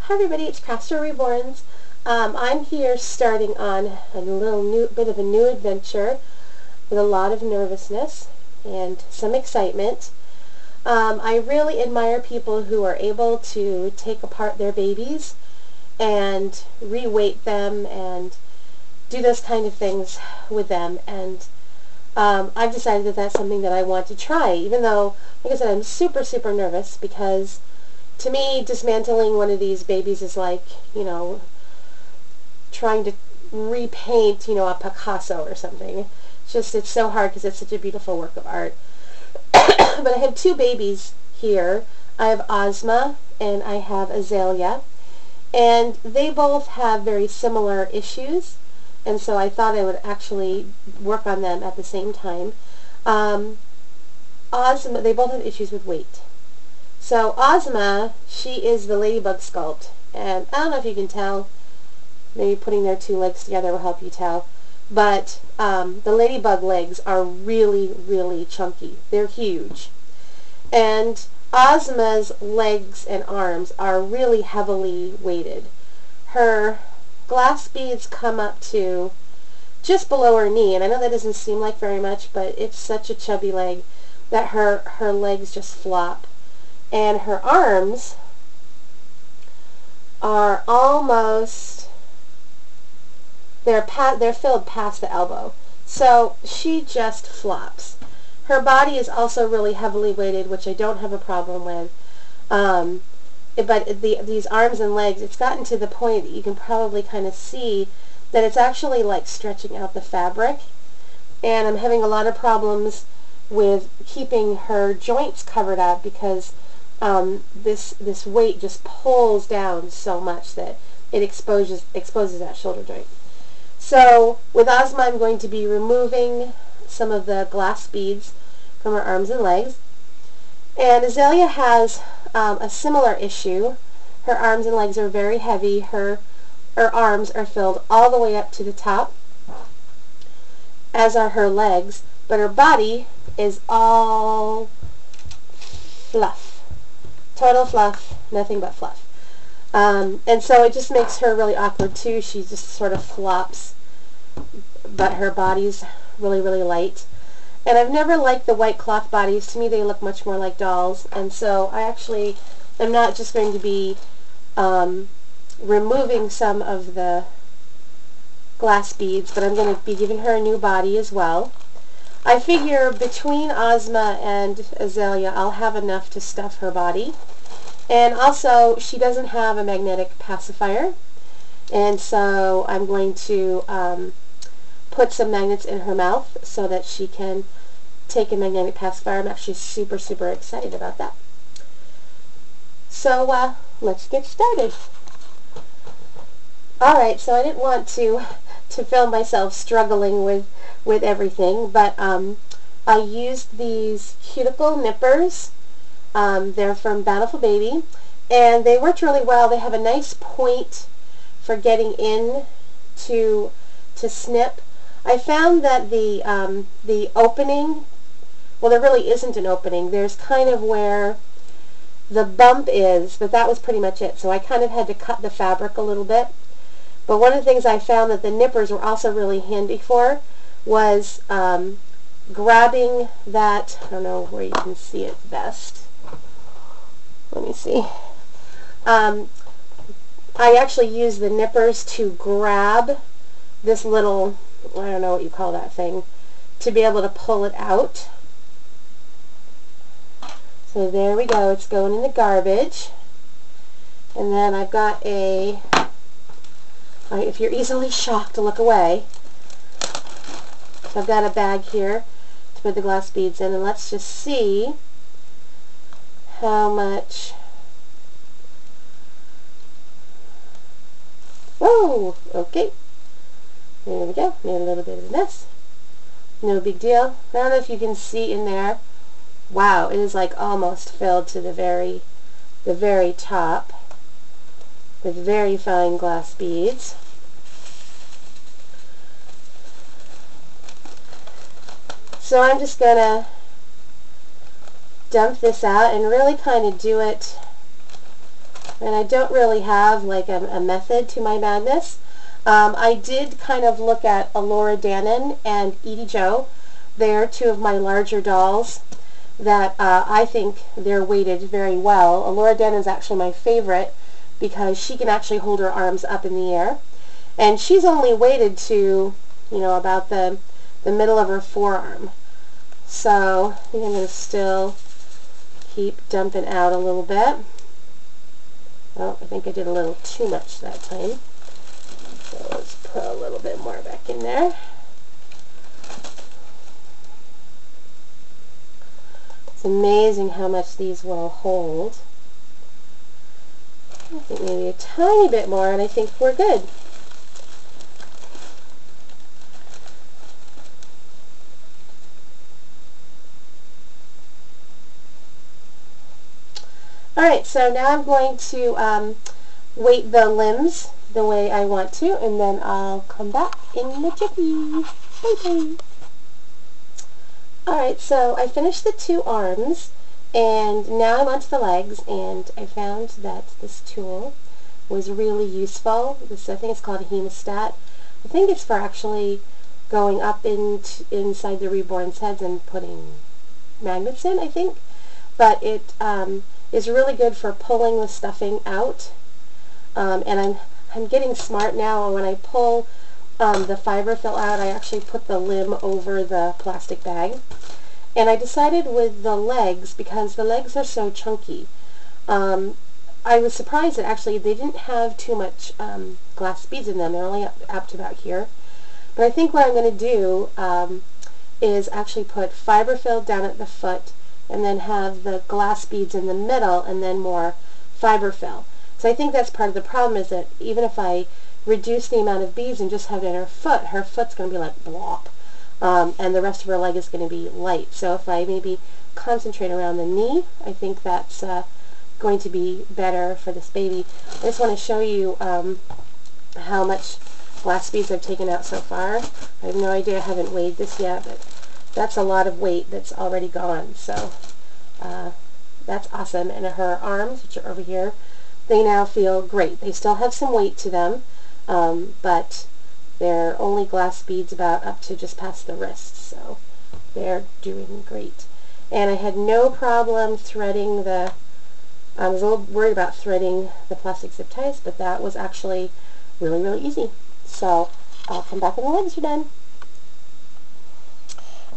Hi everybody, it's Reborns. I'm here starting on a little bit of a new adventure with a lot of nervousness and some excitement. I really admire people who are able to take apart their babies and reweight them and do those kind of things with them, and I've decided that that's something that I want to try, even though, like I said, I'm super nervous, because to me, dismantling one of these babies is like, trying to repaint, a Picasso or something. It's so hard because it's such a beautiful work of art. But I have two babies here. I have Ozma and I have Azaleah, and they both have very similar issues, and so I thought I would actually work on them at the same time. Ozma, they both have issues with weight. So Ozma, she is the ladybug sculpt, and I don't know if you can tell, maybe putting their two legs together will help you tell, but the ladybug legs are really chunky. They're huge. And Ozma's legs and arms are really heavily weighted. Her glass beads come up to just below her knee, and I know that doesn't seem like very much, but it's such a chubby leg that her legs just flop. And her arms are almost, they're filled past the elbow. So she just flops. Her body is also really heavily weighted, which I don't have a problem with. But these arms and legs, it's gotten to the point that you can probably kind of see that it's actually like stretching out the fabric. And I'm having a lot of problems with keeping her joints covered up, because this weight just pulls down so much that it exposes that shoulder joint. So with Ozma, I'm going to be removing some of the glass beads from her arms and legs. And Azaleah has a similar issue. Her arms and legs are very heavy. Her arms are filled all the way up to the top, as are her legs, but her body is all fluff. Total fluff, nothing but fluff. And so it just makes her really awkward too. She just sort of flops, but her body's really light. And I've never liked the white cloth bodies. To me, they look much more like dolls. And so I actually am not just going to be removing some of the glass beads, but I'm going to be giving her a new body as well. I figure between Ozma and Azaleah, I'll have enough to stuff her body. And also, she doesn't have a magnetic pacifier, and so I'm going to put some magnets in her mouth so that she can take a magnetic pacifier. I'm actually super excited about that. So let's get started. Alright, so I didn't want to film myself struggling with everything, but I used these cuticle nippers. They're from Bountiful Baby, and they worked really well. They have a nice point for getting in to snip. I found that the opening, well, there really isn't an opening. There's kind of where the bump is, but that was pretty much it. So I kind of had to cut the fabric a little bit. But one of the things I found that the nippers were also really handy for was grabbing that, I don't know where you can see it best. Let me see. I actually use the nippers to grab this little, I don't know what you call that thing, to be able to pull it out. So there we go. It's going in the garbage. And then I've got a, if you're easily shocked, look away. So I've got a bag here to put the glass beads in, and let's just see how much. Whoa! Okay. There we go. Made a little bit of a mess. No big deal. I don't know if you can see in there. Wow, it is like almost filled to the very top with very fine glass beads. So I'm just gonna dump this out and really kind of do it And I don't really have like a method to my madness. I did kind of look at Alora Dannon and Edie Jo. They're two of my larger dolls that I think they're weighted very well. Alora Dannon is actually my favorite because she can actually hold her arms up in the air. And she's only weighted to, you know, about the middle of her forearm. So I think I'm going to still keep dumping out a little bit. Oh, I think I did a little too much that time. So let's put a little bit more back in there. It's amazing how much these will hold. I think maybe a tiny bit more and I think we're good. Alright, so now I'm going to weight the limbs the way I want to, and then I'll come back in the jiffy. Bye-bye. Alright, so I finished the two arms, and now I'm onto the legs, and I found that this tool was really useful. This, I think it's called a hemostat. I think it's for actually going up inside the reborn's heads and putting magnets in, I think. But it is really good for pulling the stuffing out. And I'm getting smart now. When I pull the fiber fill out, I actually put the limb over the plastic bag. And I decided with the legs, because the legs are so chunky, I was surprised that actually they didn't have too much glass beads in them. They're only up to about here. But I think what I'm going to do is actually put fiber fill down at the foot and then have the glass beads in the middle and then more fiber fill. So I think that's part of the problem, is that even if I reduce the amount of beads and just have it in her foot's going to be like blop. And the rest of her leg is going to be light. So if I maybe concentrate around the knee, I think that's going to be better for this baby. I just want to show you how much glass beads I've taken out so far. I have no idea, I haven't weighed this yet, but that's a lot of weight that's already gone. So that's awesome. And her arms, which are over here, they now feel great. They still have some weight to them, but they're only glass beads about up to just past the wrist, so they're doing great. And I had no problem threading the, I was a little worried about threading the plastic zip ties, but that was actually really, really easy. So I'll come back when the legs are done.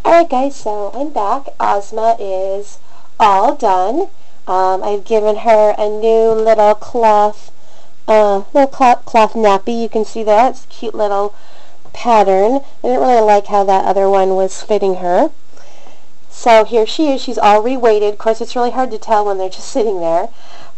Alright guys, so I'm back. Ozma is all done. I've given her a new little cloth nappy. You can see that. It's a cute little pattern. I didn't really like how that other one was fitting her. So here she is. She's all reweighted. Of course, it's really hard to tell when they're just sitting there,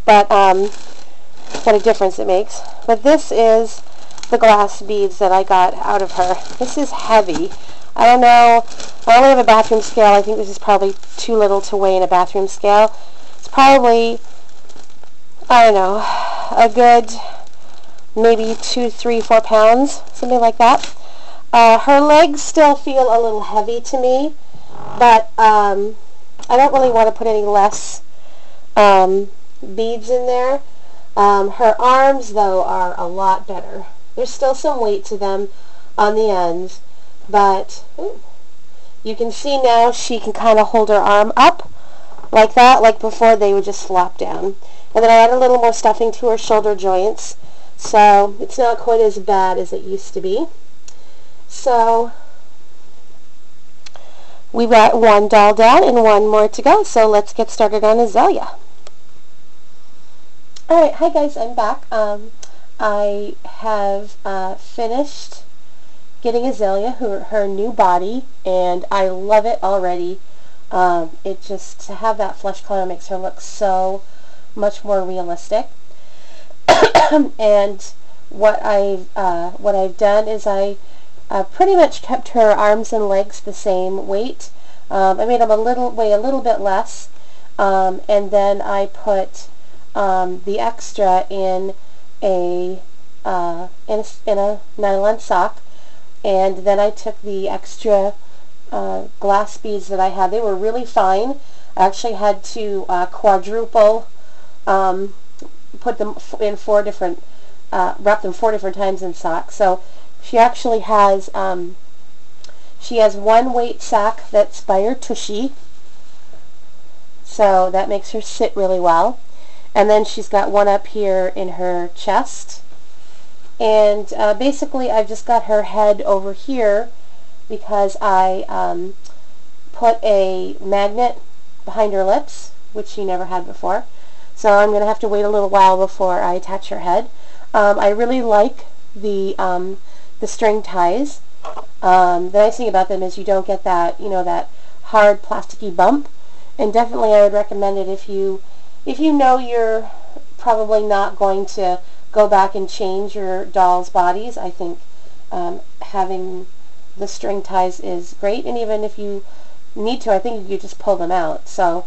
but what a difference it makes. But this is the glass beads that I got out of her. This is heavy. I don't know. I only have a bathroom scale. I think this is probably too little to weigh in a bathroom scale. It's probably, I don't know, a good maybe 2, 3, 4 pounds, something like that. Her legs still feel a little heavy to me, but I don't really want to put any less beads in there. Her arms, though, are a lot better. There's still some weight to them on the ends, but you can see now she can kind of hold her arm up like that. Like before, they would just flop down. And then I add a little more stuffing to her shoulder joints, so it's not quite as bad as it used to be. So we've got one doll down and one more to go, so let's get started on Azaleah. Alright, hi guys, I'm back. I have finished getting Azaleah her new body, and I love it already. It just, to have that flesh color makes her look so much more realistic. And what I've done is I pretty much kept her arms and legs the same weight. I made them weigh a little bit less, and then I put the extra in a nylon sock, and then I took the extra glass beads that I had. They were really fine. I actually had to quadruple put them in 4 different, wrap them 4 different times in socks. So she actually has, she has one weight sock that's by her tushy, so that makes her sit really well. And then she's got one up here in her chest. And basically I've just got her head over here because I put a magnet behind her lips, which she never had before. So I'm going to have to wait a little while before I attach her head. I really like the string ties. The nice thing about them is you don't get that, you know, that hard plasticky bump. And definitely I would recommend it if you know you're probably not going to go back and change your doll's bodies. I think having the string ties is great. And even if you need to, I think you just pull them out. So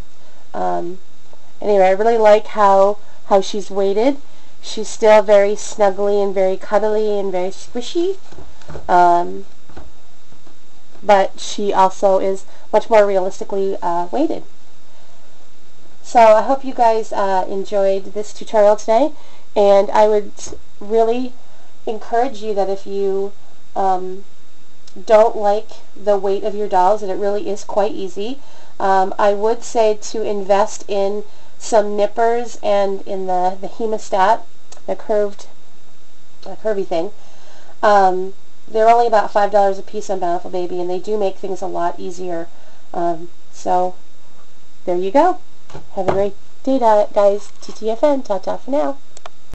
anyway, I really like how she's weighted. She's still very snuggly and very cuddly and very squishy. But she also is much more realistically weighted. So I hope you guys enjoyed this tutorial today, and I would really encourage you that if you don't like the weight of your dolls, and it really is quite easy, I would say to invest in some nippers and in the hemostat, the curvy thing. They're only about $5 a piece on Bountiful Baby, and they do make things a lot easier. So there you go. Have a great day, guys. TTFN. Ta-ta for now.